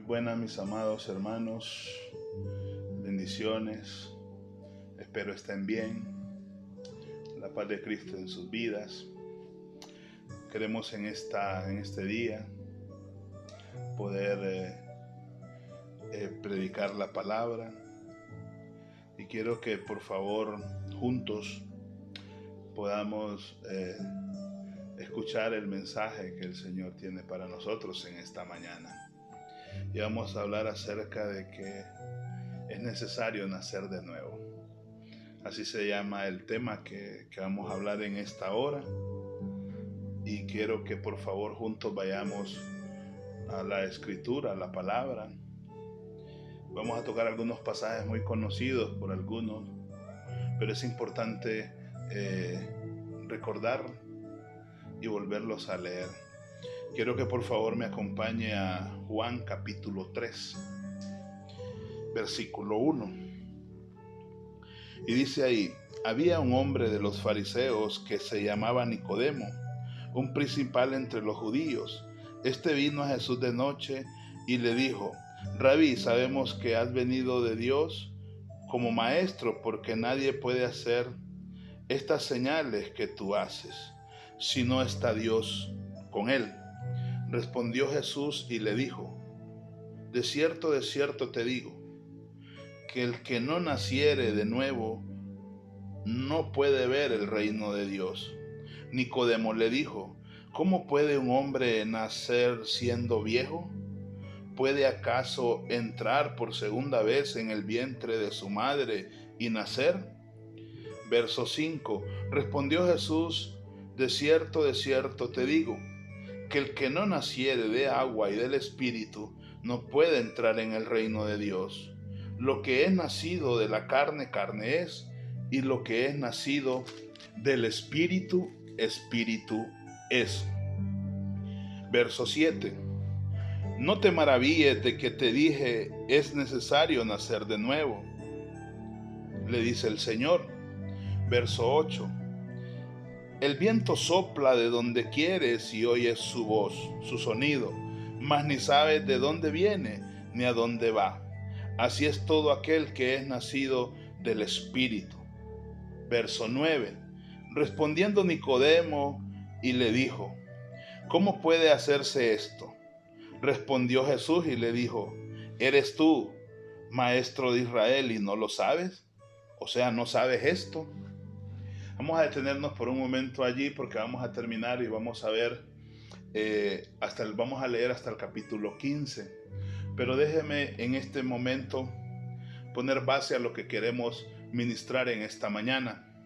Buenas, mis amados hermanos, bendiciones, espero estén bien, la paz de Cristo en sus vidas. Queremos en este día poder predicar la palabra y quiero que por favor juntos podamos escuchar el mensaje que el Señor tiene para nosotros en esta mañana. Y vamos a hablar acerca de que es necesario nacer de nuevo. Así se llama el tema que vamos a hablar en esta hora. Y quiero que por favor juntos vayamos a la escritura, a la palabra. Vamos a tocar algunos pasajes muy conocidos por algunos, pero es importante recordar y volverlos a leer. Quiero que por favor me acompañe a Juan capítulo 3, versículo 1. Y dice ahí: había un hombre de los fariseos que se llamaba Nicodemo, un principal entre los judíos. Este vino a Jesús de noche y le dijo: Rabí, sabemos que has venido de Dios como maestro, porque nadie puede hacer estas señales que tú haces si no está Dios con él. Respondió Jesús y le dijo: de cierto te digo, que el que no naciere de nuevo no puede ver el reino de Dios. Nicodemo le dijo: ¿cómo puede un hombre nacer siendo viejo? ¿Puede acaso entrar por segunda vez en el vientre de su madre y nacer? Verso 5. Respondió Jesús: de cierto te digo, que el que no naciere de agua y del Espíritu no puede entrar en el reino de Dios. Lo que es nacido de la carne, carne es, y lo que es nacido del Espíritu, Espíritu es. Verso 7. No te maravilles de que te dije, es necesario nacer de nuevo, le dice el Señor. Verso 8. El viento sopla de donde quieres y oyes su voz, su sonido, mas ni sabes de dónde viene ni a dónde va. Así es todo aquel que es nacido del Espíritu. Verso 9. Respondiendo Nicodemo y le dijo: ¿cómo puede hacerse esto? Respondió Jesús y le dijo: ¿eres tú, maestro de Israel, y no lo sabes? O sea, ¿no sabes esto? Vamos a detenernos por un momento allí porque vamos a terminar y vamos a ver, vamos a leer hasta el capítulo 15. Pero déjeme en este momento poner base a lo que queremos ministrar en esta mañana.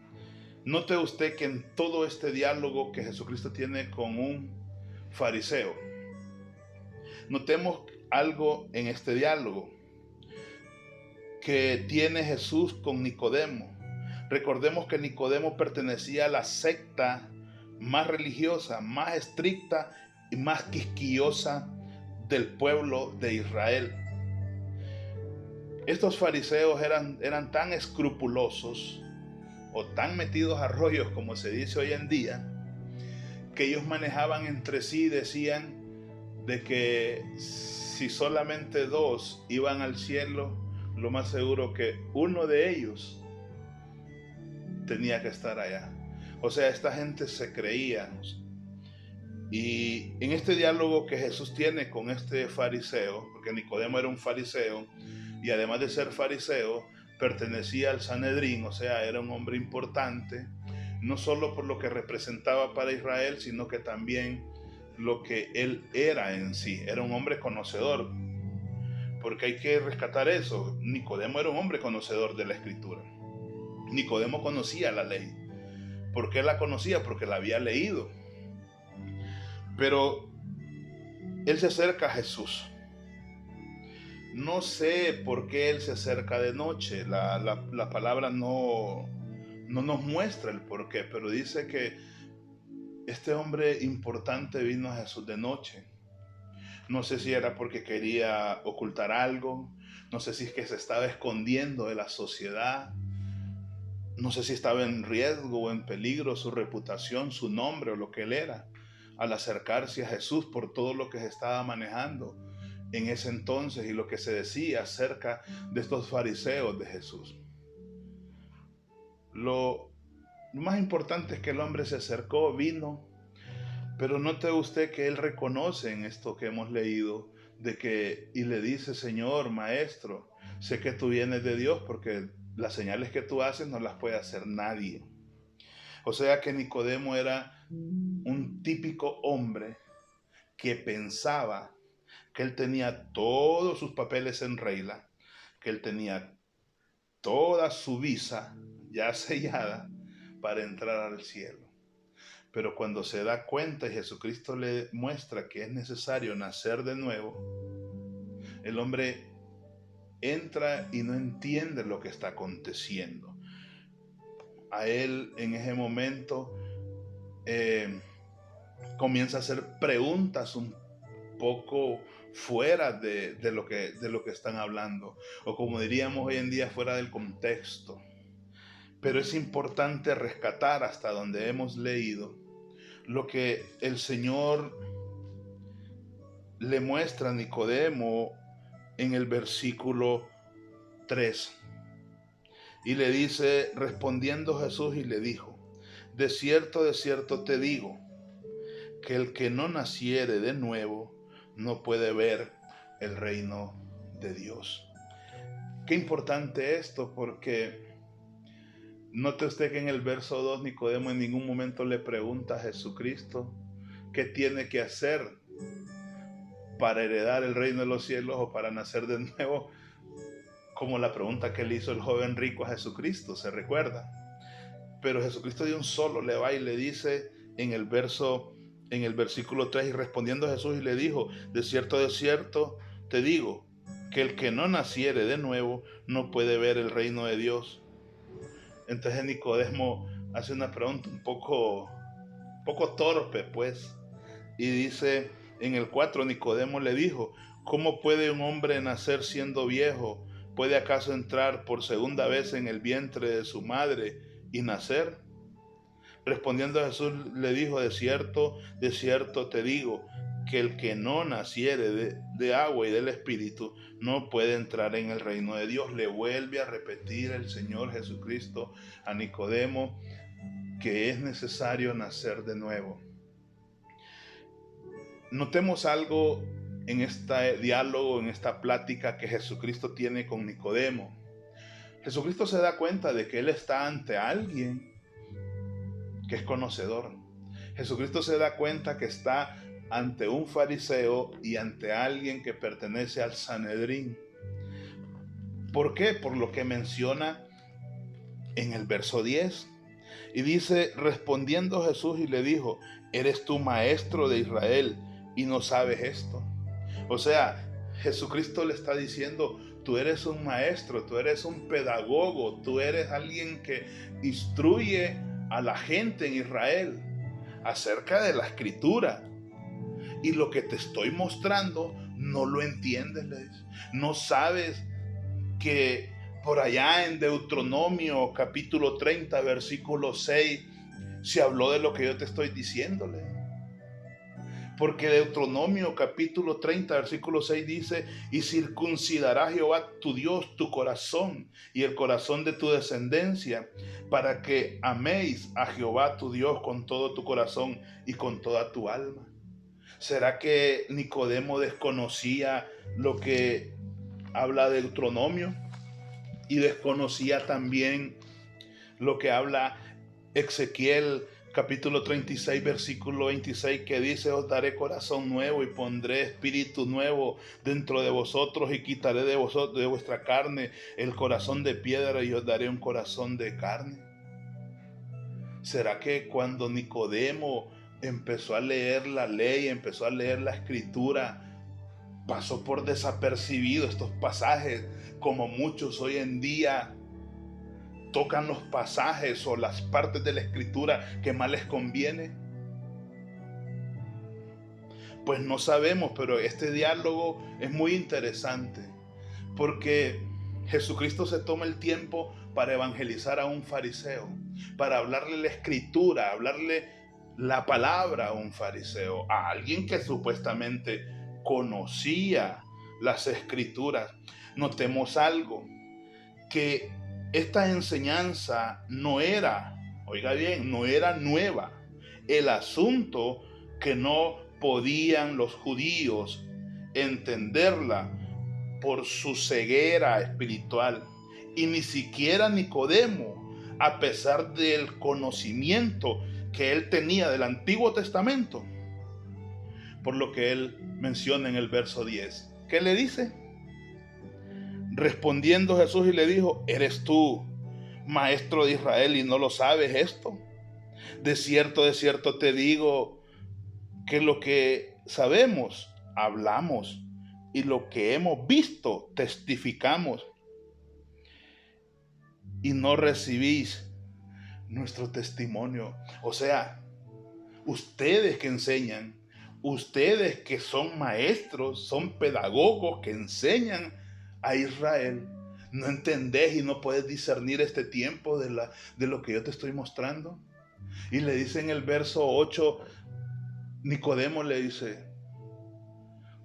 Note usted que en todo este diálogo que Jesucristo tiene con un fariseo, notemos algo en este diálogo que tiene Jesús con Nicodemo. Recordemos que Nicodemo pertenecía a la secta más religiosa, más estricta y más quisquillosa del pueblo de Israel. Estos fariseos eran tan escrupulosos o tan metidos a rollos, como se dice hoy en día, que ellos manejaban entre sí, decían de que si solamente dos iban al cielo, lo más seguro que uno de ellos tenía que estar allá. O sea, esta gente se creía. Y en este diálogo que Jesús tiene con este fariseo, porque Nicodemo era un fariseo, y además de ser fariseo, pertenecía al Sanedrín, o sea, era un hombre importante, no solo por lo que representaba para Israel, sino que también lo que él era en sí. Era un hombre conocedor, porque hay que rescatar eso. Nicodemo era un hombre conocedor de la Escritura. Nicodemo conocía la ley. ¿Por qué la conocía? Porque la había leído. Pero él se acerca a Jesús. No sé por qué él se acerca de noche. La palabra no nos muestra el por qué, pero dice que este hombre importante vino a Jesús de noche. No sé si era porque quería ocultar algo. No sé si es que se estaba escondiendo de la sociedad. No sé si estaba en riesgo o en peligro su reputación, su nombre o lo que él era, al acercarse a Jesús por todo lo que se estaba manejando en ese entonces y lo que se decía acerca de estos fariseos de Jesús. Lo más importante es que el hombre se acercó, vino, pero note usted que él reconoce en esto que hemos leído, y le dice: Señor, Maestro, sé que tú vienes de Dios, porque las señales que tú haces no las puede hacer nadie. O sea que Nicodemo era un típico hombre que pensaba que él tenía todos sus papeles en regla, que él tenía toda su visa ya sellada para entrar al cielo. Pero cuando se da cuenta y Jesucristo le muestra que es necesario nacer de nuevo, el hombre entra y no entiende lo que está aconteciendo. A él en ese momento comienza a hacer preguntas un poco fuera de lo que están hablando, o como diríamos hoy en día, fuera del contexto. Pero es importante rescatar hasta donde hemos leído lo que el Señor le muestra a Nicodemo en el versículo 3. Y le dice, respondiendo Jesús, y le dijo: de cierto te digo, que el que no naciere de nuevo no puede ver el reino de Dios. Qué importante esto, porque note usted que en el verso 2 Nicodemo en ningún momento le pregunta a Jesucristo qué tiene que hacer para heredar el reino de los cielos o para nacer de nuevo, como la pregunta que le hizo el joven rico a Jesucristo, ¿se recuerda? Pero Jesucristo de un solo le va y le dice en el versículo 3, y respondiendo Jesús y le dijo: de cierto te digo, que el que no naciere de nuevo no puede ver el reino de Dios. Entonces Nicodemo hace una pregunta un poco torpe, pues, y dice en el 4, Nicodemo le dijo: ¿cómo puede un hombre nacer siendo viejo? ¿Puede acaso entrar por segunda vez en el vientre de su madre y nacer? Respondiendo Jesús le dijo: de cierto te digo, que el que no naciere de agua y del Espíritu no puede entrar en el reino de Dios. Le vuelve a repetir el Señor Jesucristo a Nicodemo que es necesario nacer de nuevo. Notemos algo en este diálogo, en esta plática que Jesucristo tiene con Nicodemo. Jesucristo se da cuenta de que él está ante alguien que es conocedor. Jesucristo se da cuenta que está ante un fariseo y ante alguien que pertenece al Sanedrín. ¿Por qué? Por lo que menciona en el verso 10. Y dice, respondiendo Jesús y le dijo: ¿eres tú maestro de Israel y no sabes esto? O sea, Jesucristo le está diciendo: tú eres un maestro, tú eres un pedagogo, tú eres alguien que instruye a la gente en Israel acerca de la Escritura. Y lo que te estoy mostrando no lo entiendes, le dice. No sabes que por allá en Deuteronomio capítulo 30 versículo 6 se habló de lo que yo te estoy diciéndole. Porque Deuteronomio capítulo 30 versículo 6 dice: y circuncidará Jehová tu Dios tu corazón y el corazón de tu descendencia, para que améis a Jehová tu Dios con todo tu corazón y con toda tu alma. ¿Será que Nicodemo desconocía lo que habla Deuteronomio? Y desconocía también lo que habla Ezequiel capítulo 36 versículo 26, que dice: os daré corazón nuevo y pondré espíritu nuevo dentro de vosotros y quitaré de vuestra carne el corazón de piedra y os daré un corazón de carne. ¿Será que cuando Nicodemo empezó a leer la ley, empezó a leer la Escritura, pasó por desapercibido estos pasajes, como muchos hoy en día tocan los pasajes o las partes de la Escritura que más les conviene? Pues no sabemos, pero este diálogo es muy interesante, porque Jesucristo se toma el tiempo para evangelizar a un fariseo, para hablarle la Escritura, hablarle la palabra a un fariseo, a alguien que supuestamente conocía las Escrituras. Notemos algo, que esta enseñanza no era, oiga bien, no era nueva. El asunto que no podían los judíos entenderla por su ceguera espiritual, y ni siquiera Nicodemo, a pesar del conocimiento que él tenía del Antiguo Testamento, por lo que él menciona en el verso 10. ¿Qué le dice? Respondiendo Jesús y le dijo: ¿eres tú, maestro de Israel, y no lo sabes esto? De cierto te digo que lo que sabemos, hablamos, y lo que hemos visto, testificamos, y no recibís nuestro testimonio. O sea, ustedes que enseñan, ustedes que son maestros, son pedagogos que enseñan a Israel, no entendés y no puedes discernir este tiempo de lo que yo te estoy mostrando. Y le dice en el verso 8, Nicodemo le dice: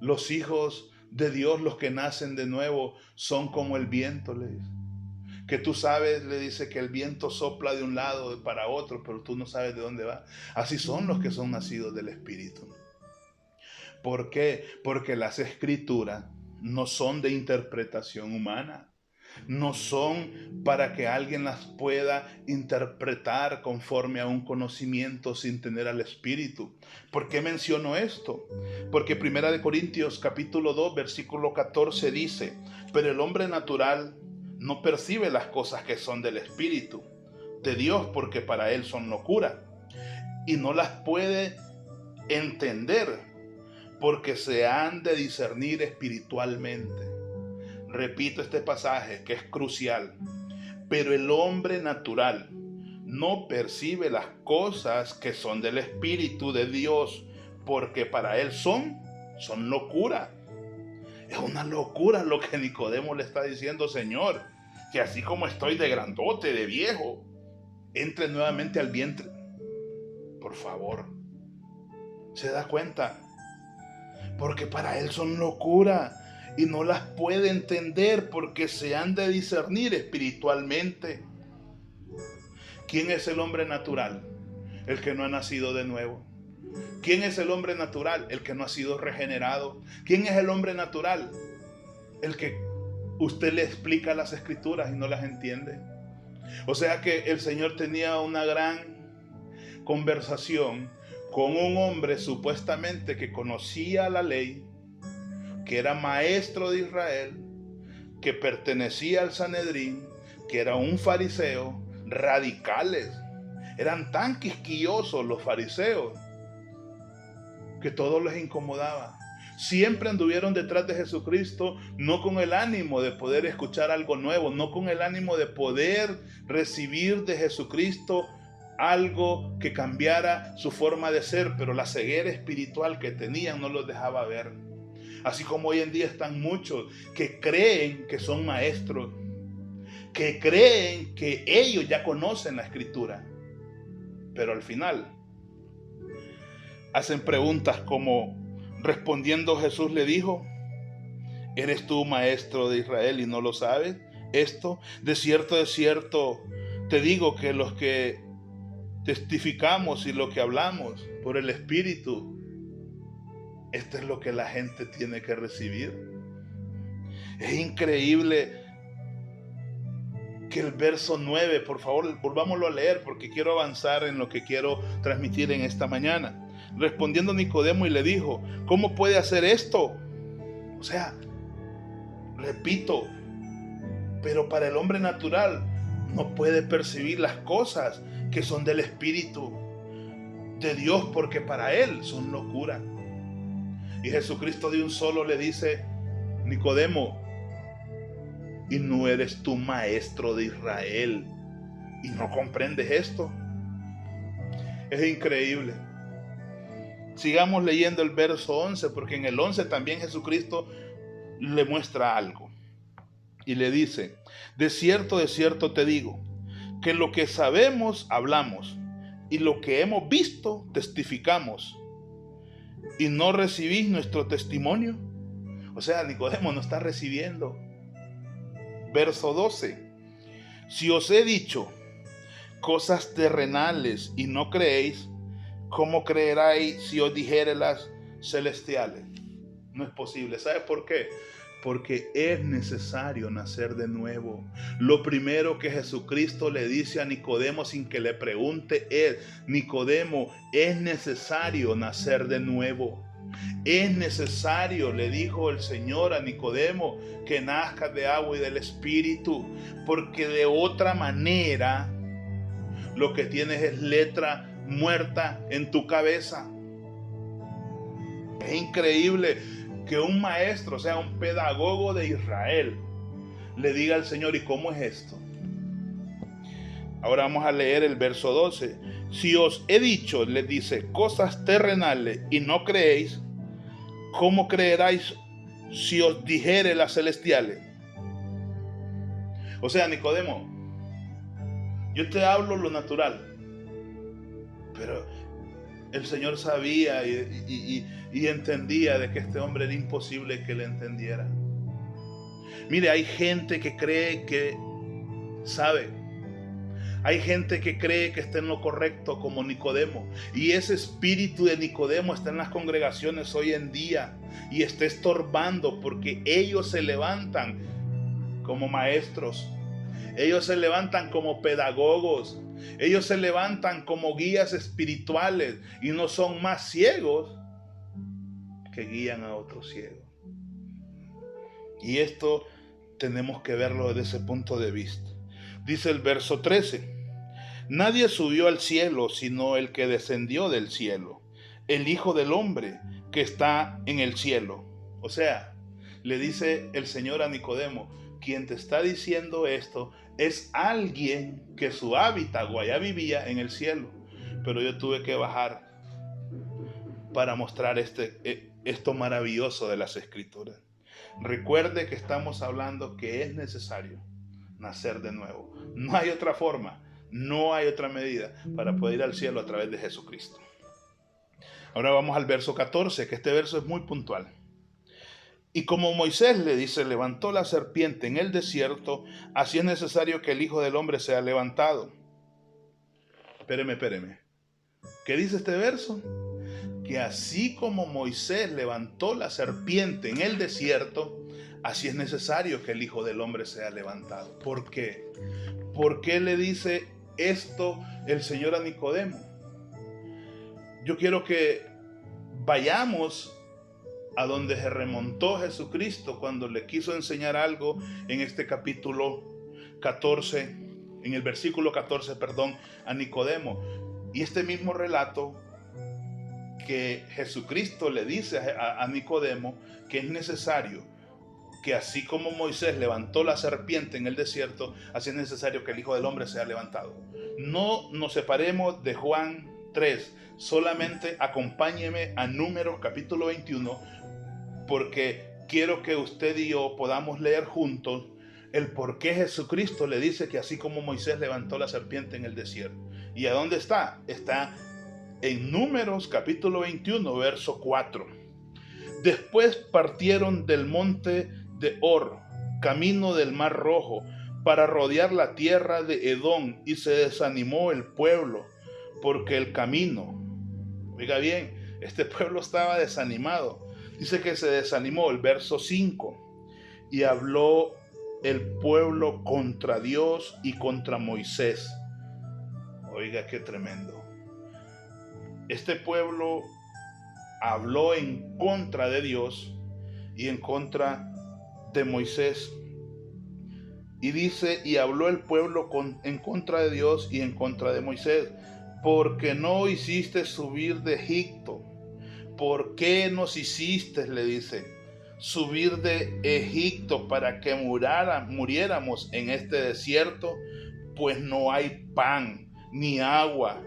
los hijos de Dios, los que nacen de nuevo, son como el viento, le dice. Que tú sabes, le dice, que el viento sopla de un lado para otro, pero tú no sabes de dónde va. Así son los que son nacidos del Espíritu. ¿Por qué? Porque las Escrituras no son de interpretación humana. No son para que alguien las pueda interpretar conforme a un conocimiento sin tener al Espíritu. ¿Por qué menciono esto? Porque 1 Corintios capítulo 2 versículo 14 dice: pero el hombre natural no percibe las cosas que son del Espíritu de Dios, porque para él son locura, y no las puede entender, porque se han de discernir espiritualmente. Repito este pasaje que es crucial. Pero el hombre natural no percibe las cosas que son del Espíritu de Dios, porque para él son locura. Es una locura lo que Nicodemo le está diciendo: Señor, que así como estoy de grandote, de viejo, entre nuevamente al vientre. Por favor, ¿se da cuenta? Porque para él son locura y no las puede entender, porque se han de discernir espiritualmente. ¿Quién es el hombre natural? El que no ha nacido de nuevo. ¿Quién es el hombre natural? El que no ha sido regenerado. ¿Quién es el hombre natural? El que usted le explica las Escrituras y no las entiende. O sea que el Señor tenía una gran conversación con un hombre supuestamente que conocía la ley, que era maestro de Israel, que pertenecía al Sanedrín, que era un fariseo. Radicales. Eran tan quisquillosos los fariseos que todo les incomodaba. Siempre anduvieron detrás de Jesucristo, no con el ánimo de poder escuchar algo nuevo, no con el ánimo de poder recibir de Jesucristo algo que cambiara su forma de ser, pero la ceguera espiritual que tenían no los dejaba ver. Así como hoy en día están muchos que creen que son maestros, que creen que ellos ya conocen la Escritura, pero al final hacen preguntas como: respondiendo Jesús le dijo: ¿eres tú maestro de Israel y no lo sabes esto? De cierto te digo que los que testificamos y lo que hablamos por el Espíritu, esto es lo que la gente tiene que recibir. Es increíble que el verso 9, por favor, volvámoslo a leer porque quiero avanzar en lo que quiero transmitir en esta mañana. Respondiendo Nicodemo y le dijo: ¿cómo puede hacer esto? O sea, repito, pero para el hombre natural no puede percibir las cosas que son del Espíritu de Dios, porque para él son locura. Y Jesucristo de un solo le dice: Nicodemo, ¿y no eres tú maestro de Israel y no comprendes esto? Es increíble. Sigamos leyendo el verso 11, porque en el 11 también Jesucristo le muestra algo. Y le dice: de cierto te digo, que lo que sabemos hablamos, y lo que hemos visto testificamos, y no recibís nuestro testimonio. O sea, Nicodemo no está recibiendo. Verso 12. Si os he dicho cosas terrenales y no creéis, ¿cómo creeráis si os dijere las celestiales? No es posible. ¿Sabe por qué? Porque es necesario nacer de nuevo. Lo primero que Jesucristo le dice a Nicodemo sin que le pregunte es: Nicodemo, es necesario nacer de nuevo. Es necesario, le dijo el Señor a Nicodemo, que nazcas de agua y del Espíritu, porque de otra manera lo que tienes es letra muerta en tu cabeza. Es increíble que un maestro, o sea, un pedagogo de Israel, le diga al Señor: ¿y cómo es esto? Ahora vamos a leer el verso 12. Si os he dicho, les dice, cosas terrenales y no creéis, ¿cómo creeráis si os dijere las celestiales? O sea, Nicodemo, yo te hablo lo natural, pero el Señor sabía y entendía de que este hombre era imposible que le entendiera. Mire, hay gente que cree que sabe. Hay gente que cree que está en lo correcto, como Nicodemo. Y ese espíritu de Nicodemo está en las congregaciones hoy en día y está estorbando, porque ellos se levantan como maestros. Ellos se levantan como pedagogos. Ellos se levantan como guías espirituales y no son más ciegos que guían a otros ciegos. Y esto tenemos que verlo desde ese punto de vista. Dice el verso 13: nadie subió al cielo sino el que descendió del cielo, el Hijo del Hombre que está en el cielo. O sea, le dice el Señor a Nicodemo: quien te está diciendo esto es alguien que su hábitat o allá vivía en el cielo, pero yo tuve que bajar para mostrar esto maravilloso de las Escrituras. Recuerde que estamos hablando que es necesario nacer de nuevo. No hay otra forma, no hay otra medida para poder ir al cielo a través de Jesucristo. Ahora vamos al verso 14, que este verso es muy puntual. Y como Moisés, le dice, levantó la serpiente en el desierto, así es necesario que el Hijo del Hombre sea levantado. Espéreme. ¿Qué dice este verso? Que así como Moisés levantó la serpiente en el desierto, así es necesario que el Hijo del Hombre sea levantado. ¿Por qué? ¿Por qué le dice esto el Señor a Nicodemo? Yo quiero que vayamos a donde se remontó Jesucristo cuando le quiso enseñar algo en este capítulo 14, en el versículo 14, a Nicodemo. Y este mismo relato que Jesucristo le dice a Nicodemo que es necesario que así como Moisés levantó la serpiente en el desierto, así es necesario que el Hijo del Hombre sea levantado. No nos separemos de Juan 3, solamente acompáñeme a Números capítulo 21, porque quiero que usted y yo podamos leer juntos el por qué Jesucristo le dice que así como Moisés levantó la serpiente en el desierto. ¿Y a dónde está? Está en Números capítulo 21, verso 4. Después partieron del monte de Hor, camino del Mar Rojo, para rodear la tierra de Edom, y se desanimó el pueblo, porque el camino, oiga bien, este pueblo estaba desanimado. Dice que se desanimó, el verso 5, y habló el pueblo contra Dios y contra Moisés. Oiga, qué tremendo. Este pueblo habló en contra de Dios y en contra de Moisés. Y dice, y habló el pueblo en contra de Dios y en contra de Moisés, porque no hiciste subir de Egipto. ¿Por qué nos hiciste, le dice, subir de Egipto para que muriéramos en este desierto? Pues no hay pan ni agua,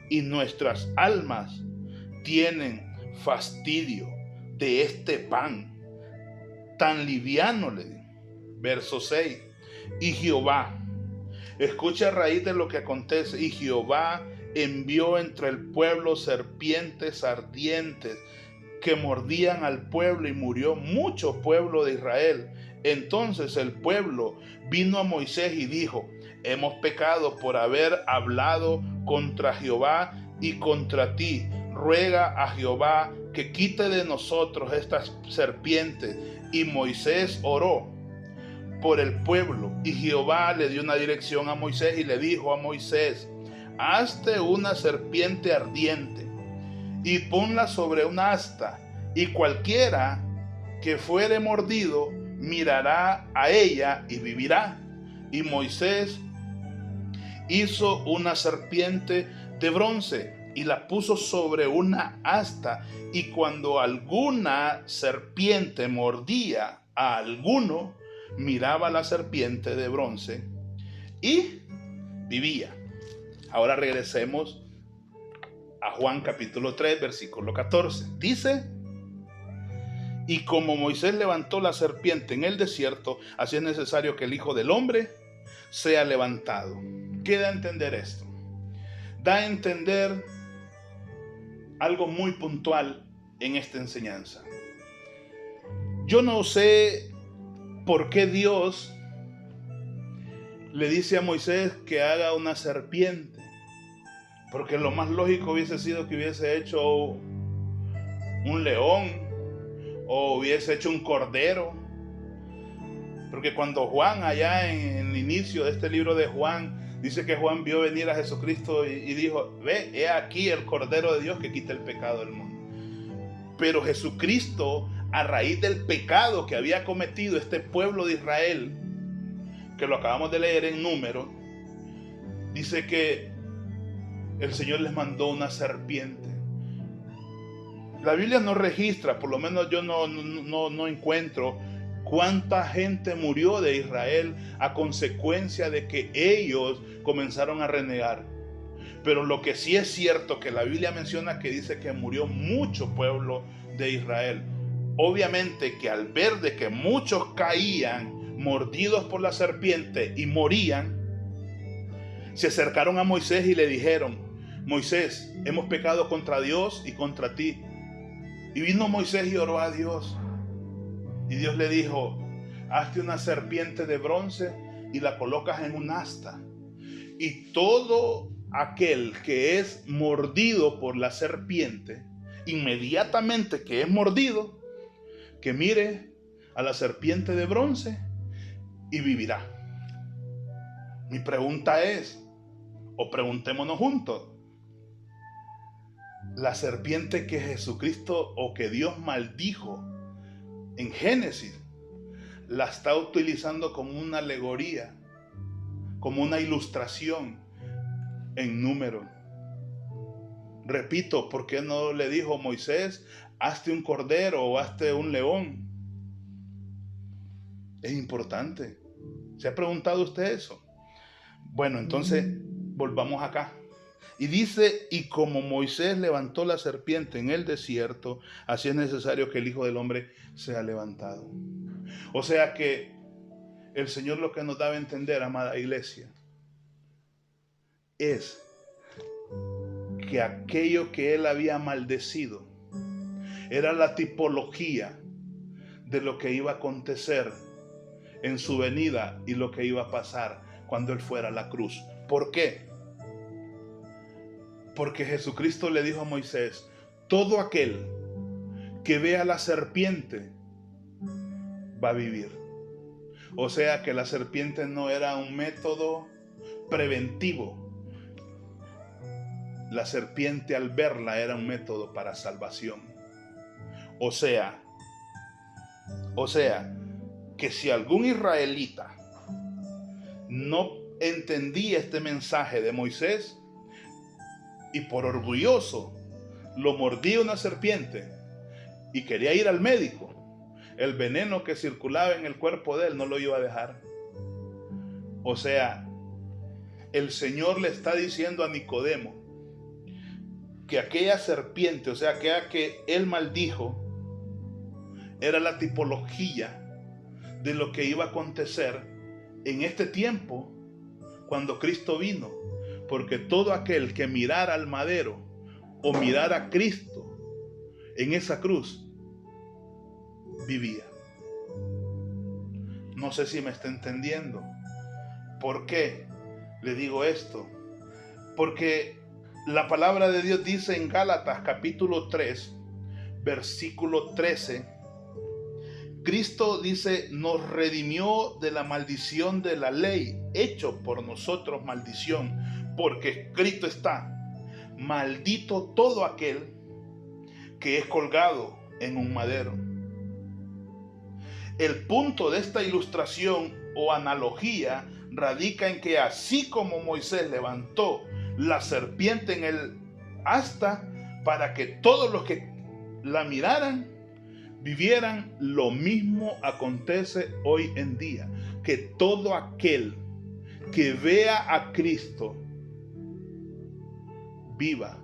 y nuestras almas tienen fastidio de este pan tan liviano, le digo. Verso 6. Y Jehová, escucha a raíz de lo que acontece, y Jehová envió entre el pueblo serpientes ardientes que mordían al pueblo y murió mucho pueblo de Israel. Entonces el pueblo vino a Moisés y dijo: hemos pecado por haber hablado contra Jehová y contra ti. Ruega a Jehová que quite de nosotros estas serpientes. Y Moisés oró por el pueblo, y Jehová le dio una dirección a Moisés y le dijo a Moisés: hazte una serpiente ardiente y ponla sobre una asta, y cualquiera que fuere mordido mirará a ella y vivirá. Y Moisés hizo una serpiente de bronce y la puso sobre una asta, y cuando alguna serpiente mordía a alguno, miraba la serpiente de bronce y vivía. Ahora regresemos a Juan capítulo 3, versículo 14. Dice: y como Moisés levantó la serpiente en el desierto, así es necesario que el Hijo del Hombre sea levantado. ¿Qué da a entender esto? Da a entender algo muy puntual en esta enseñanza. Yo no sé por qué Dios le dice a Moisés que haga una serpiente, porque lo más lógico hubiese sido que hubiese hecho un león o hubiese hecho un cordero. Porque cuando Juan, allá en el inicio de este libro de Juan, dice que Juan vio venir a Jesucristo y dijo: ve, he aquí el Cordero de Dios que quita el pecado del mundo. Pero Jesucristo, a raíz del pecado que había cometido este pueblo de Israel, que lo acabamos de leer en Números, dice que el Señor les mandó una serpiente. La Biblia no registra, por lo menos yo no encuentro cuánta gente murió de Israel a consecuencia de que ellos comenzaron a renegar. Pero lo que sí es cierto, que la Biblia menciona que dice que murió mucho pueblo de Israel. Obviamente que al ver de que muchos caían mordidos por la serpiente y morían, se acercaron a Moisés y le dijeron: Moisés, hemos pecado contra Dios y contra ti. Y vino Moisés y oró a Dios. Y Dios le dijo: hazte una serpiente de bronce y la colocas en un asta. Y todo aquel que es mordido por la serpiente, inmediatamente que es mordido, que mire a la serpiente de bronce y vivirá. Mi pregunta es, o preguntémonos juntos: la serpiente que Jesucristo o que Dios maldijo en Génesis, la está utilizando como una alegoría, como una ilustración en Números. Repito, ¿por qué no le dijo Moisés: hazte un cordero o hazte un león? Es importante. ¿Se ha preguntado usted eso? Bueno, entonces volvamos acá. Y dice: y como Moisés levantó la serpiente en el desierto, así es necesario que el Hijo del Hombre sea levantado. O sea que el Señor lo que nos daba a entender, amada iglesia, es que aquello que Él había maldecido era la tipología de lo que iba a acontecer en su venida y lo que iba a pasar cuando Él fuera a la cruz. ¿Por qué? Porque Jesucristo le dijo a Moisés: todo aquel que vea la serpiente va a vivir. O sea que la serpiente no era un método preventivo. La serpiente, al verla, era un método para salvación. O sea que si algún israelita no entendía este mensaje de Moisés y por orgulloso lo mordía una serpiente y quería ir al médico, el veneno que circulaba en el cuerpo de él no lo iba a dejar. O sea, el Señor le está diciendo a Nicodemo que aquella serpiente, o sea, aquella que él maldijo, era la tipología de lo que iba a acontecer en este tiempo cuando Cristo vino. Porque todo aquel que mirara al madero o mirara a Cristo en esa cruz vivía. No sé si me está entendiendo. ¿Por qué le digo esto? Porque la palabra de Dios dice en Gálatas capítulo 3, versículo 13, Cristo dice, nos redimió de la maldición de la ley, hecho por nosotros maldición, porque escrito está, maldito todo aquel que es colgado en un madero. El punto de esta ilustración o analogía radica en que así como Moisés levantó la serpiente en el asta para que todos los que la miraran vivieran, lo mismo acontece hoy en día, que todo aquel que vea a Cristo viva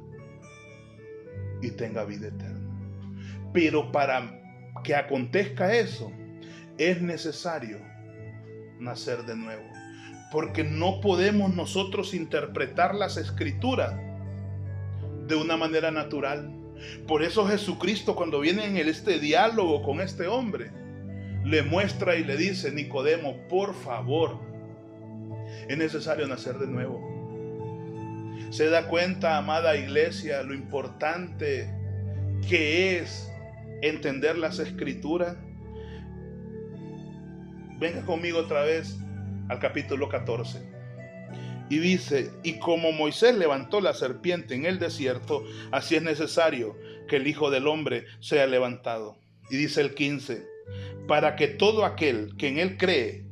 y tenga vida eterna. Pero para que acontezca eso, es necesario nacer de nuevo, porque no podemos nosotros interpretar las escrituras de una manera natural. Por eso Jesucristo, cuando viene en este diálogo con este hombre, le muestra y le dice, Nicodemo, por favor, es necesario nacer de nuevo. ¿Se da cuenta, amada iglesia, lo importante que es entender las escrituras? Venga conmigo otra vez al capítulo 14. Y dice, y como Moisés levantó la serpiente en el desierto, así es necesario que el Hijo del Hombre sea levantado. Y dice el 15, para que todo aquel que en él cree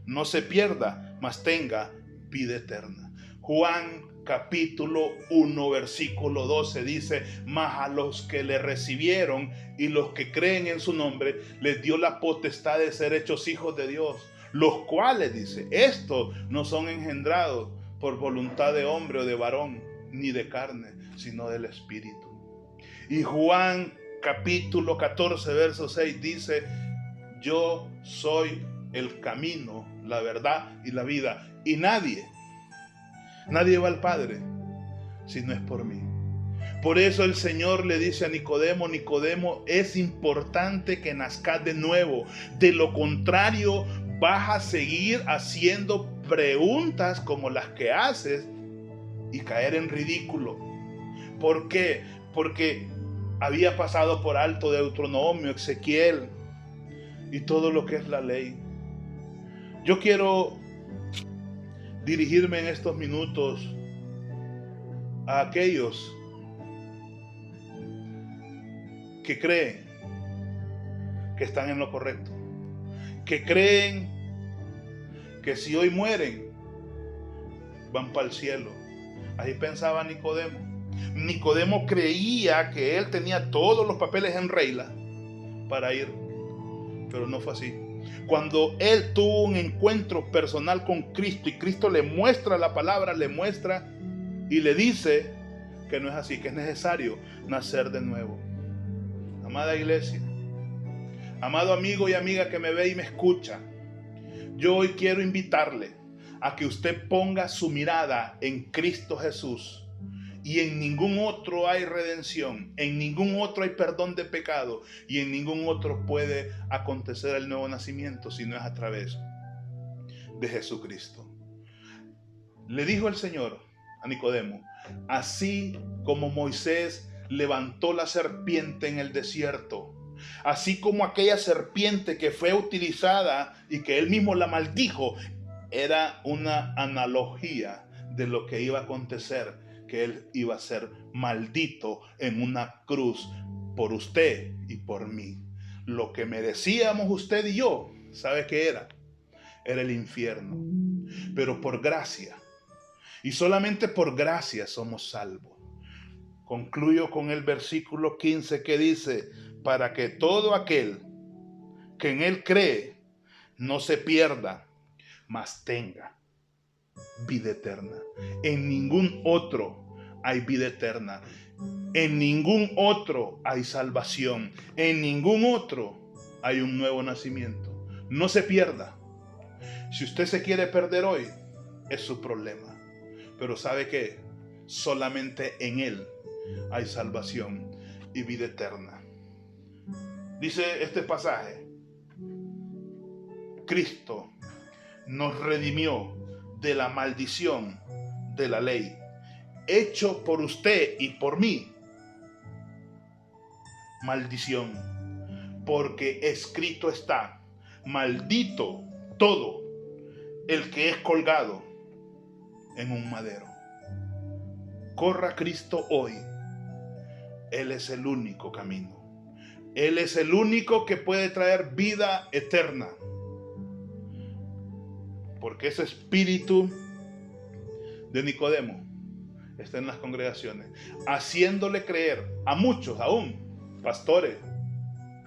no se pierda, mas tenga vida eterna. Juan capítulo 1, versículo 12 dice, mas a los que le recibieron y los que creen en su nombre, les dio la potestad de ser hechos hijos de Dios, los cuales, dice, estos no son engendrados por voluntad de hombre o de varón, ni de carne, sino del Espíritu. Y Juan capítulo 14, verso 6 dice, yo soy el camino, la verdad y la vida, y nadie va al Padre si no es por mí. Por eso el Señor le dice a Nicodemo, Nicodemo, es importante que nazcas de nuevo. De lo contrario, vas a seguir haciendo preguntas como las que haces y caer en ridículo. ¿Por qué? Porque había pasado por alto Deuteronomio, Ezequiel y todo lo que es la ley. Yo quiero dirigirme en estos minutos a aquellos que creen que están en lo correcto, que creen que si hoy mueren van para el cielo. Ahí pensaba Nicodemo. Nicodemo creía que él tenía todos los papeles en regla para ir, pero no fue así. Cuando él tuvo un encuentro personal con Cristo y Cristo le muestra la palabra, le muestra y le dice que no es así, que es necesario nacer de nuevo. Amada iglesia, amado amigo y amiga que me ve y me escucha, yo hoy quiero invitarle a que usted ponga su mirada en Cristo Jesús. Y en ningún otro hay redención, en ningún otro hay perdón de pecado y en ningún otro puede acontecer el nuevo nacimiento si no es a través de Jesucristo. Le dijo el Señor a Nicodemo, así como Moisés levantó la serpiente en el desierto, así como aquella serpiente que fue utilizada y que él mismo la maldijo, era una analogía de lo que iba a acontecer, que él iba a ser maldito en una cruz por usted y por mí. Lo que merecíamos usted y yo, ¿sabe qué era? Era el infierno. Pero por gracia, y solamente por gracia somos salvos. Concluyo con el versículo 15 que dice, para que todo aquel que en él cree no se pierda, mas tenga vida eterna. En ningún otro hay vida eterna. En ningún otro hay salvación. En ningún otro hay un nuevo nacimiento. No se pierda. Si usted se quiere perder hoy, es su problema. Pero ¿sabe qué? Solamente en Él hay salvación y vida eterna. Dice este pasaje: Cristo nos redimió de la maldición de la ley, hecho por usted y por mí maldición, porque escrito está: maldito todo el que es colgado en un madero. Corra a Cristo hoy. Él es el único camino. Él es el único que puede traer vida eterna. Porque ese espíritu de Nicodemo está en las congregaciones, haciéndole creer a muchos, aún pastores,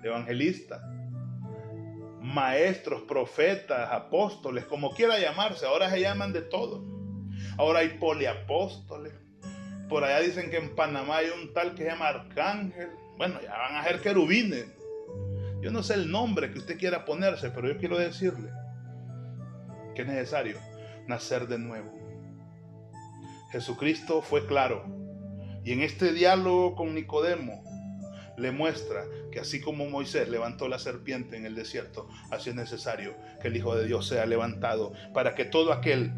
evangelistas, maestros, profetas, apóstoles, como quiera llamarse. Ahora se llaman de todo. Ahora hay poliapóstoles. Por allá dicen que en Panamá hay un tal que se llama Arcángel. Bueno, ya van a ser querubines. Yo no sé el nombre que usted quiera ponerse, pero yo quiero decirle que es necesario nacer de nuevo. Jesucristo fue claro, y en este diálogo con Nicodemo le muestra que así como Moisés levantó la serpiente en el desierto, así es necesario que el Hijo de Dios sea levantado, para que todo aquel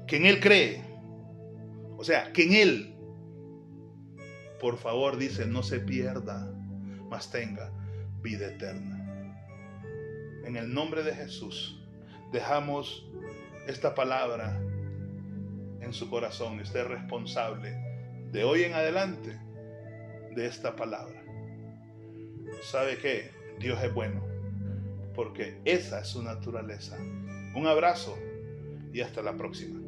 que en Él cree, o sea, que en Él, por favor, dice, no se pierda, mas tenga vida eterna. En el nombre de Jesús, dejamos esta palabra en su corazón. Esté responsable de hoy en adelante de esta palabra. ¿Sabe qué? Dios es bueno, porque esa es su naturaleza. Un abrazo y hasta la próxima.